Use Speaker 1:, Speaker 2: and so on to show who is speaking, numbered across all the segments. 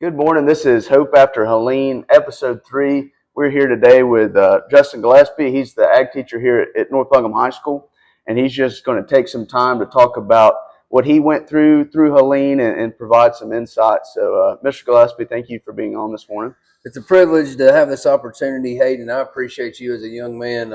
Speaker 1: Good morning. This is Hope After Helene, episode 3. We're here today with Justin Gillespie. He's the ag teacher here at North Buncombe High School, and he's just going to take some time to talk about what he went through Helene and provide some insights. So, Mr. Gillespie, thank you for being on this morning.
Speaker 2: It's a privilege to have this opportunity, Hayden. I appreciate you as a young man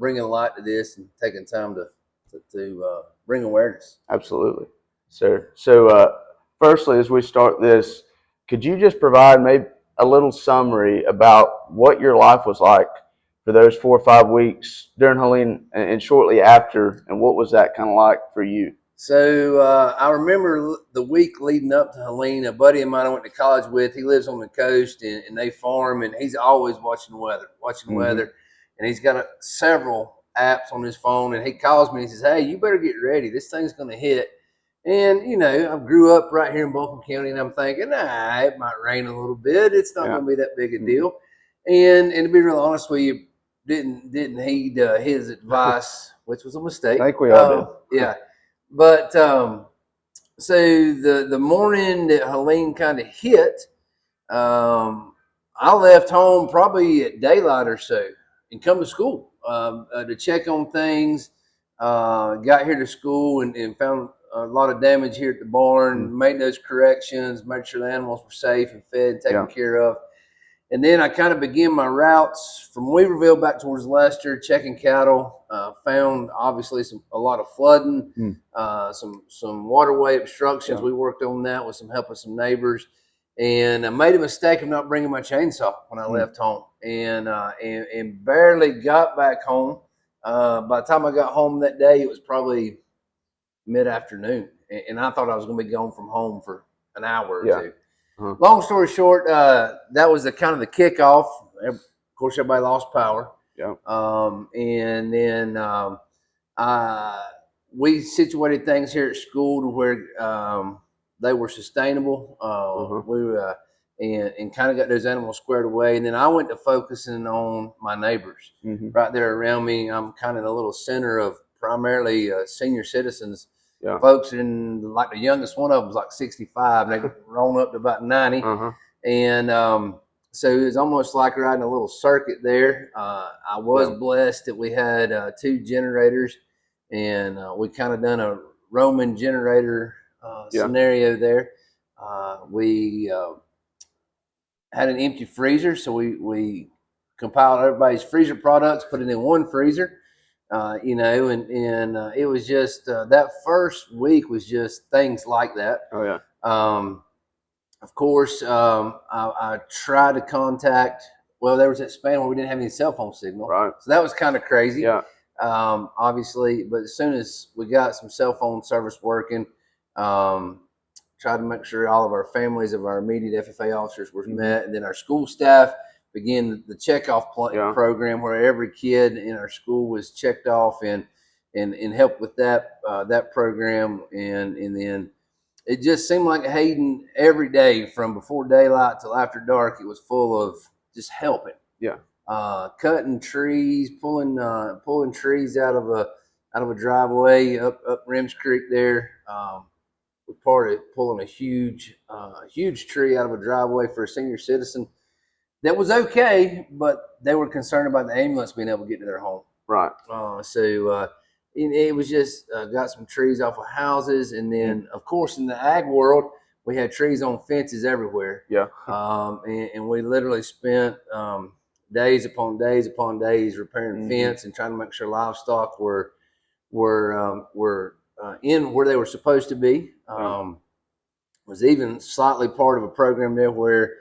Speaker 2: bringing light to this and taking time to bring awareness.
Speaker 1: Absolutely, sir. So, firstly, as we start this, could you just provide maybe a little summary about what your life was like for those 4 or 5 weeks during Helene and shortly after, and what was that kind of like for you?
Speaker 2: So I remember the week leading up to Helene, a buddy of mine I went to college with, he lives on the coast and they farm, and he's always watching weather. And he's got several apps on his phone, and he calls me and he says, "Hey, you better get ready. This thing's going to hit." And, I grew up right here in Buncombe County, and I'm thinking, it might rain a little bit. It's not going to be that big a deal. And to be real honest with you, didn't heed his advice, which was a mistake.
Speaker 1: I think we all did.
Speaker 2: Yeah. But so the morning that Helene kind of hit, I left home probably at daylight or so and come to school to check on things. Got here to school and found a lot of damage here at the barn, made those corrections, made sure the animals were safe and fed and taken care of. And then I kind of began my routes from Weaverville back towards Leicester, checking cattle. Found obviously a lot of flooding, some waterway obstructions. We worked on that with some help of some neighbors. And I made a mistake of not bringing my chainsaw when I left home, and barely got back home. By the time I got home that day, it was probably mid-afternoon, and I thought I was going to be gone from home for an hour or two. Long story short, that was the kind of the kickoff. Of course, everybody lost power. And then we situated things here at school to where they were sustainable. We and kind of got those animals squared away. And then I went to focusing on my neighbors right there around me. I'm kind of in a little center of primarily senior citizens. Folks like the youngest one of them was like 65, and they've grown up to about 90. And so it was almost like riding a little circuit there. I was blessed that we had 2 generators, and we kind of done a Roman generator scenario there. We had an empty freezer, so we compiled everybody's freezer products, put it in one freezer. And it was just that first week was just things like that. Of course, I tried to contact. Well, there was that span where we didn't have any cell phone signal, so that was kind of crazy. Obviously, but as soon as we got some cell phone service working, tried to make sure all of our families of our immediate FFA officers were met, and then our school staff began the checkoff program where every kid in our school was checked off and helped with that program, and then it just seemed like Hayden every day from before daylight till after dark. It was full of just helping, cutting trees, pulling trees out of a driveway up Rims Creek there. We part of pulling a huge tree out of a driveway for a senior citizen. That was okay, but they were concerned about the ambulance being able to get to their home. So it was just got some trees off of houses, and then of course in the ag world we had trees on fences everywhere. And we literally spent days upon days repairing fence and trying to make sure livestock were in where they were supposed to be. Was even slightly part of a program there where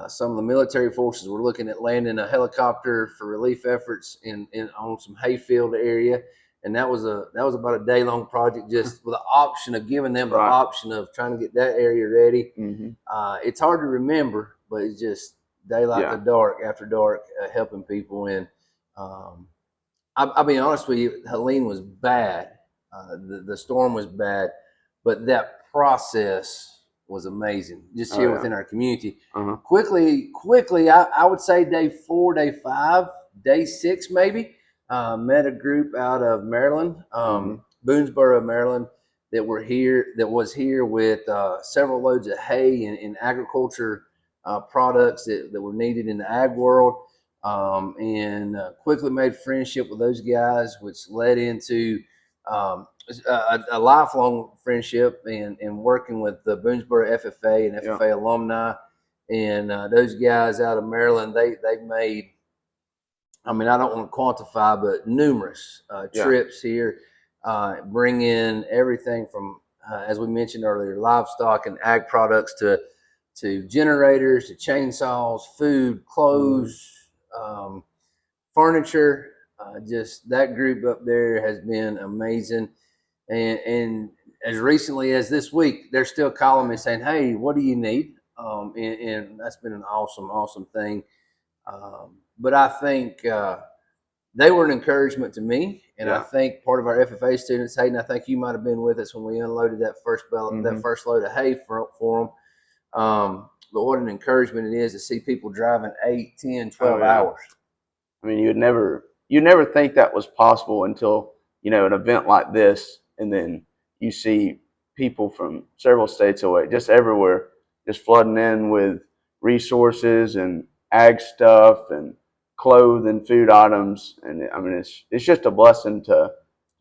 Speaker 2: some of the military forces were looking at landing a helicopter for relief efforts in on some hayfield area, and that was about a day-long project, just with the option of giving them the option of trying to get that area ready. It's hard to remember, but it's just daylight to dark, after dark, helping people. And I'll be honest with you, Helene was bad. The storm was bad, but that process was amazing just here within our community. Quickly, I would say day 4, day 5, day 6 maybe, met a group out of Maryland, Boonesboro, Maryland, that was here with several loads of hay and agriculture products that were needed in the ag world, and quickly made friendship with those guys, which led into a lifelong friendship and working with the Boonesboro FFA and FFA alumni. And those guys out of Maryland, they've made, I mean, I don't want to quantify, but numerous trips here, bring in everything from, as we mentioned earlier, livestock and ag products to generators, to chainsaws, food, clothes, furniture. Just that group up there has been amazing. And as recently as this week, they're still calling me saying, "Hey, what do you need?" And that's been an awesome thing. But I think they were an encouragement to me, and I think part of our FFA students, Hayden, I think you might have been with us when we unloaded that first load of hay for them. But what an encouragement it is to see people driving 8, 10, 12 hours.
Speaker 1: I mean, you'd never think that was possible until, an event like this, and then you see people from several states away, just everywhere, just flooding in with resources and ag stuff and clothes and food items. And I mean, it's just a blessing to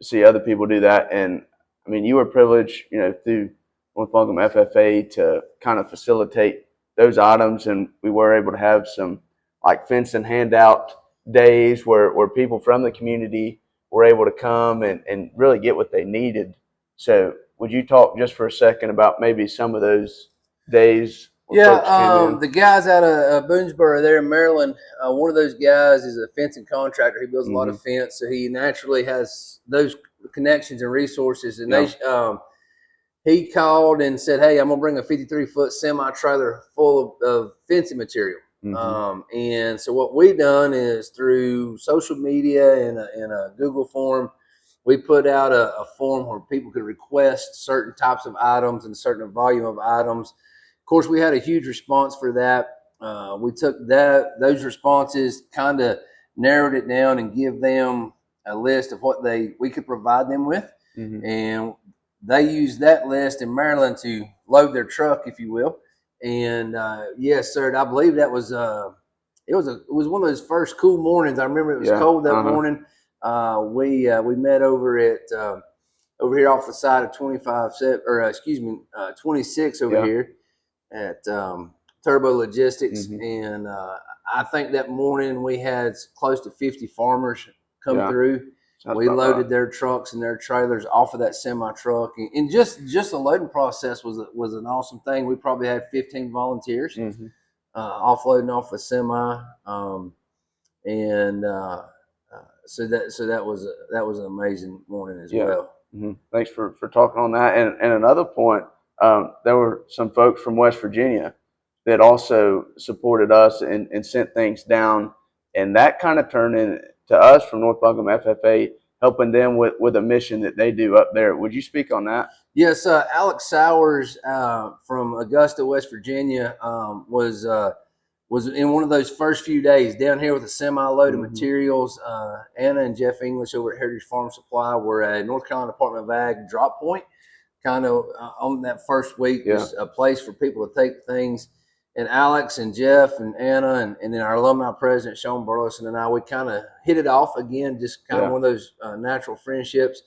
Speaker 1: see other people do that. And I mean, you were privileged, through North Buncombe FFA to kind of facilitate those items, and we were able to have some like fence and handout days where people from the community were able to come and really get what they needed. So would you talk just for a second about maybe some of those days where folks came in?
Speaker 2: The guys out of Boonesboro there in Maryland, one of those guys is a fencing contractor. He builds a lot of fence, so he naturally has those connections and resources. And he called and said, "Hey, I'm going to bring a 53-foot semi-trailer full of fencing material." And so what we done is through social media and a Google form, we put out a form where people could request certain types of items and a certain volume of items. Of course, we had a huge response for that. We took those responses, kind of narrowed it down and give them a list of what we could provide them with. And they used that list in Maryland to load their truck, if you will. And yes, sir, I believe that was it was one of those first cool mornings. I remember it was cold that morning. We met over at over here off the side of 26 over here at Turbo Logistics, and I think that morning we had close to 50 farmers come through. We loaded their trucks and their trailers off of that semi truck, and just the loading process was an awesome thing. We probably had 15 volunteers offloading off a semi, and so that was an amazing morning as well.
Speaker 1: Thanks for talking on that. And another point, there were some folks from West Virginia that also supported us and sent things down, and that kind of turned into us from North Buncombe FFA, helping them with a mission that they do up there. Would you speak on that?
Speaker 2: Yes, Alex Sowers from Augusta, West Virginia, was in one of those first few days down here with a semi-load of materials. Anna and Jeff English over at Heritage Farm Supply were at North Carolina Department of Ag drop point. Kind of on that first week was a place for people to take things. And Alex and Jeff and Anna and then our alumni president, Sean Burleson, and I, we kind of hit it off again, just kind of one of those natural friendships.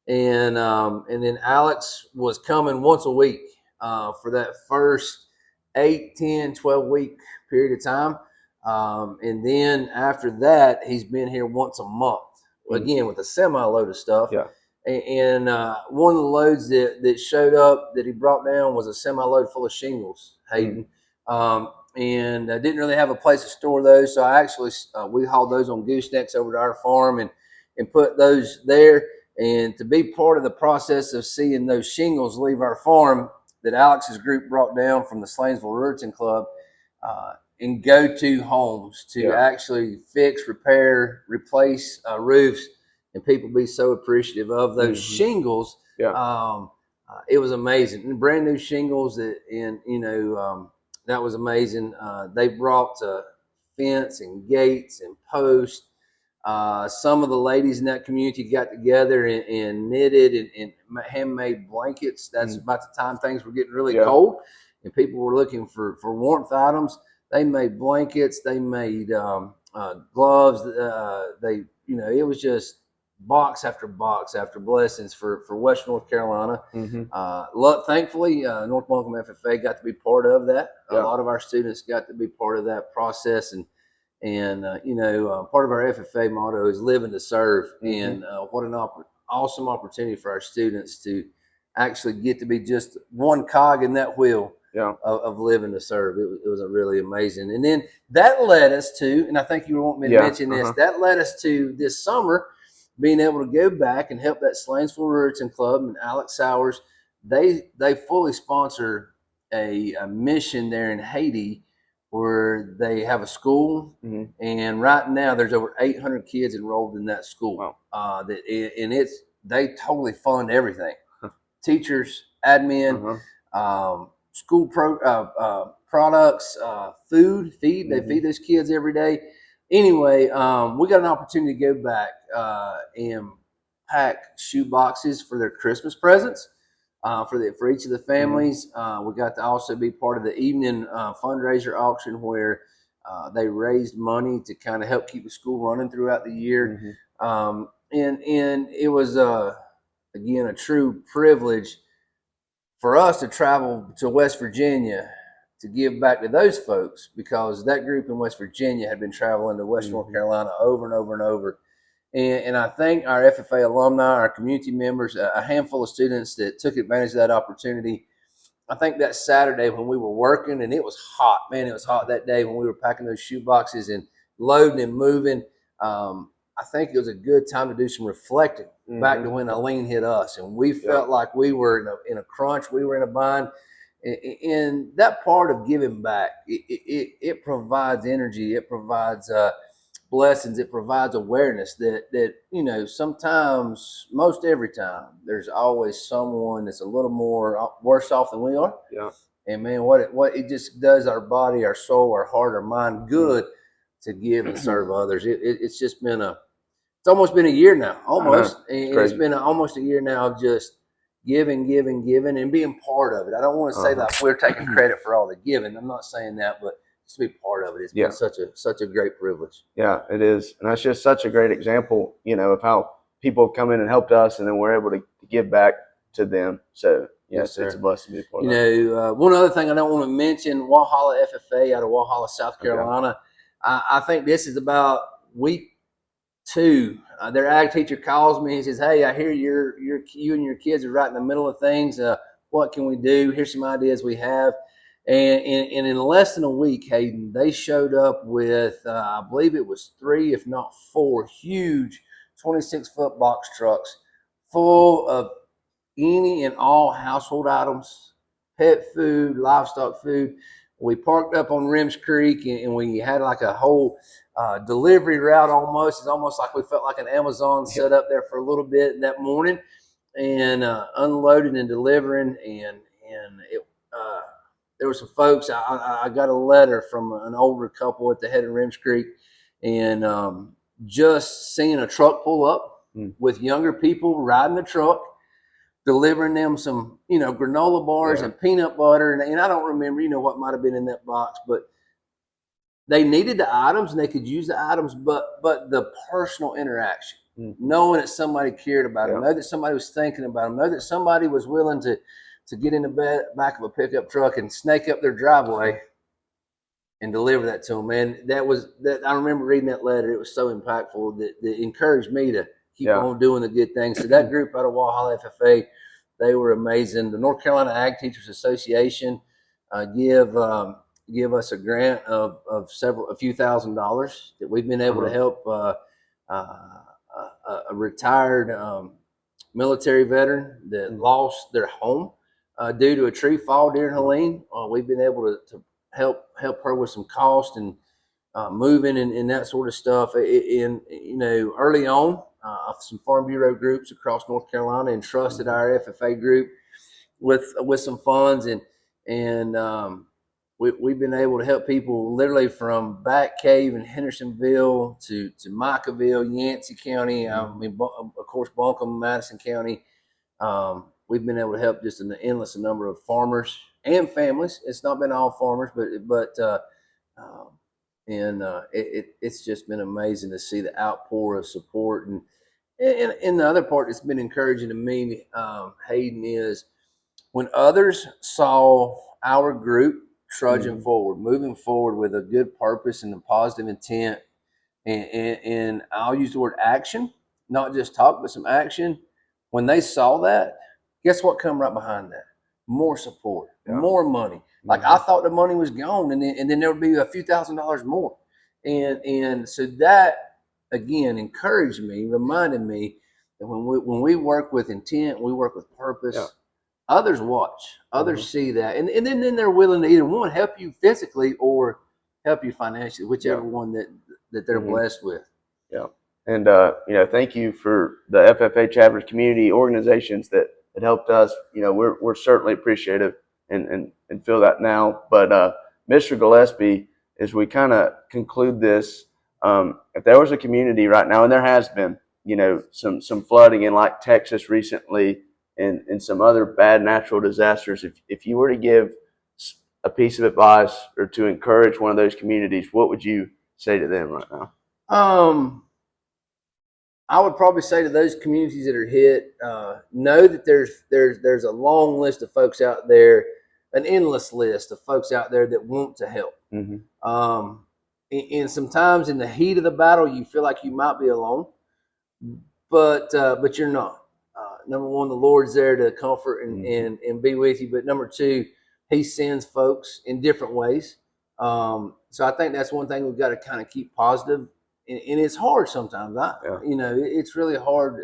Speaker 2: And then Alex was coming once a week for that first 8, 10, 12-week period of time. And then after that, he's been here once a month, again, with a semi-load of stuff. And one of the loads that showed up that he brought down was a semi-load full of shingles, Hayden. And I didn't really have a place to store those, so I actually we hauled those on goosenecks over to our farm and put those there. And to be part of the process of seeing those shingles leave our farm that Alex's group brought down from the Slanesville Ruritan Club and go to homes to actually fix, repair, replace roofs, and people be so appreciative of those shingles. It was amazing. And brand new shingles that was amazing. They brought fence and gates and posts. Some of the ladies in that community got together and knitted and handmade blankets. That's about the time things were getting really
Speaker 1: Yeah.
Speaker 2: cold, and people were looking for warmth items. They made blankets. They made gloves. They, it was just box after box after blessings for Western North Carolina. Thankfully, North Buncombe FFA got to be part of that. A lot of our students got to be part of that process, and part of our FFA motto is living to serve. And what an awesome opportunity for our students to actually get to be just one cog in that wheel of living to serve. It was a really amazing. And then that led us to, and I think you want me to mention this, that led us to this summer being able to go back and help that Slanesville Ruritan Club and Alex Sowers. They fully sponsor a mission there in Haiti where they have a school, and right now there's over 800 kids enrolled in that school. Wow. They totally fund everything: teachers, admin, school products, food, feed. They feed those kids every day. Anyway, we got an opportunity to go back and pack shoe boxes for their Christmas presents. For each of the families. We got to also be part of the evening fundraiser auction where they raised money to kind of help keep the school running throughout the year. And it was, again, a true privilege for us to travel to West Virginia to give back to those folks, because that group in West Virginia had been traveling to Western North Carolina over and over and over. And I think our FFA alumni, our community members, a handful of students that took advantage of that opportunity. I think that Saturday when we were working, and it was hot, man, it was hot that day when we were packing those shoe boxes and loading and moving. I think it was a good time to do some reflecting back to when Helene hit us. And we felt like we were in a crunch, we were in a bind. And that part of giving back, it provides energy, it provides blessings, it provides awareness that sometimes, most every time, there's always someone that's a little more worse off than we are. And man, what it just does our body, our soul, our heart, our mind good to give and serve others. It's just been it's almost been a year now, almost. It's been almost a year now of just giving, and being part of it. I don't want to say that we're taking credit for all the giving. I'm not saying that, but just to be part of it. It's been such a great privilege.
Speaker 1: Yeah, it is. And that's just such a great example, of how people have come in and helped us, and then we're able to give back to them. So, yes, it's a blessing to be part of that.
Speaker 2: One other thing I don't want to mention, Walhalla FFA out of Walhalla, South Carolina. I think this is about week 2. Their ag teacher calls me and says, "Hey, I hear you and your kids are right in the middle of things. What can we do? Here's some ideas we have." And in less than a week, Hayden, they showed up with, I believe it was 3, if not 4, huge 26-foot box trucks full of any and all household items, pet food, livestock food. We parked up on Rims Creek, and we had like a whole delivery route almost. It's almost like we felt like an Amazon set up there for a little bit that morning, and unloading and delivering. And it, there were some folks. I got a letter from an older couple at the head of Rims Creek, and just seeing a truck pull up with younger people riding the truck, delivering them some, granola bars and peanut butter. And I don't remember, what might have been in that box, but they needed the items and they could use the items, but the personal interaction, knowing that somebody cared about them, know that somebody was thinking about them, know that somebody was willing to get in the back of a pickup truck and snake up their driveway and deliver that to them. Man, I remember reading that letter. It was so impactful that encouraged me to keep on doing the good things. So that group out of Walhalla FFA, they were amazing. The North Carolina Ag Teachers Association give us a grant of a few $1,000s that we've been able to help a retired military veteran that lost their home due to a tree fall during Helene. We've been able to help her with some cost and moving and that sort of stuff. Early on, some Farm Bureau groups across North Carolina entrusted our FFA group with some funds, and we've been able to help people literally from Back Cave in Hendersonville to Micaville, Yancey County. Of course, Buncombe, Madison County. We've been able to help just an endless number of farmers and families. It's not been all farmers, it's just been amazing to see the outpour of support. And the other part that's been encouraging to me, Hayden, is when others saw our group trudging forward, moving forward with a good purpose and a positive intent, and I'll use the word action, not just talk, but some action. When they saw that, guess what come right behind that? More support, more money. Like I thought the money was gone, and then there would be a few $1,000s more, and so that again encouraged me, reminded me that when we work with intent, we work with purpose.
Speaker 1: Yeah.
Speaker 2: Others watch, others see that, and then they're willing to either one help you physically or help you financially, whichever one that they're blessed with.
Speaker 1: Yeah. And, thank you for the FFA chapters, community organizations that helped us. We're certainly appreciative and feel that now. But Mr. Gillespie, as we kind of conclude this, if there was a community right now, and there has been, some flooding in like Texas recently and some other bad natural disasters, if you were to give a piece of advice or to encourage one of those communities, what would you say to them right now?
Speaker 2: I would probably say to those communities that are hit, know that there's a long list of folks out there, an endless list of folks out there that want to help. And sometimes in the heat of the battle, you feel like you might be alone, but you're not. Number one, the Lord's there to comfort and be with you. But number two, He sends folks in different ways. So I think that's one thing we've got to kind of keep positive. And it's hard sometimes. It's really hard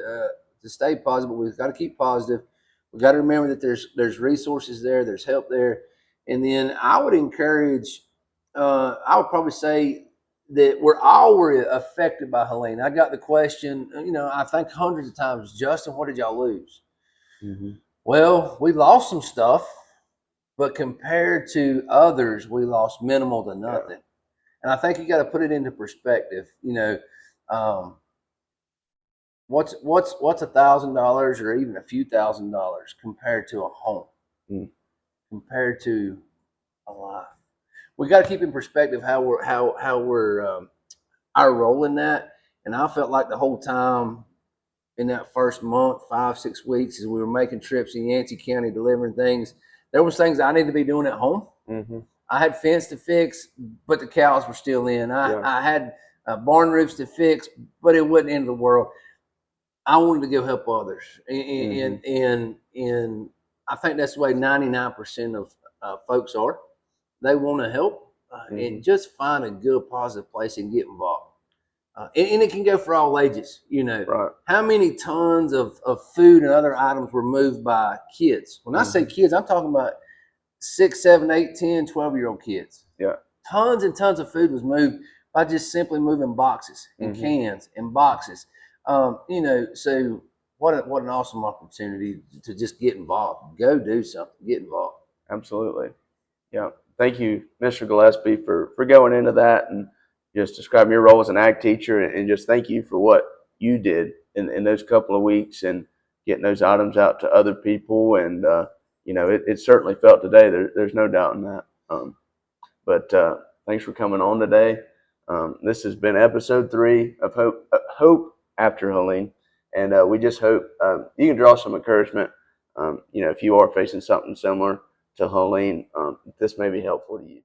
Speaker 2: to stay positive, but we've got to keep positive. We've got to remember that there's resources there, there's help there. And then I would encourage, I would probably say that we're all were affected by Helene. I got the question, I think hundreds of times, Justin, what did y'all lose? Well, we lost some stuff, but compared to others, we lost minimal to nothing. And I think you got to put it into perspective. What's $1,000 or even a few $1,000s compared to a home, compared to a life? We got to keep in perspective how we're our role in that. And I felt like the whole time in that first month, 5-6 weeks, as we were making trips in Yancey County, delivering things, there was things I needed to be doing at home. I had fence to fix, but the cows were still in. I had barn roofs to fix, but it wasn't the end of the world. I wanted to go help others, and I think that's the way 99% of folks are. They want to help and just find a good, positive place and get involved. And it can go for all ages. How many tons of food and other items were moved by kids? When I say kids, I'm talking about 6, 7, 8, 10, 12-year-old kids. Tons and tons of food was moved by just simply moving boxes and cans and boxes. So what an awesome opportunity to just get involved. Go do something. Get involved.
Speaker 1: Absolutely. Yeah. Thank you, Mr. Gillespie, for going into that and just describing your role as an ag teacher, and just thank you for what you did in those couple of weeks and getting those items out to other people. And it certainly felt today. There's no doubt in that. But thanks for coming on today. This has been episode 3 of Hope After Helene, and we just hope you can draw some encouragement. If you are facing something similar to Helene, this may be helpful to you.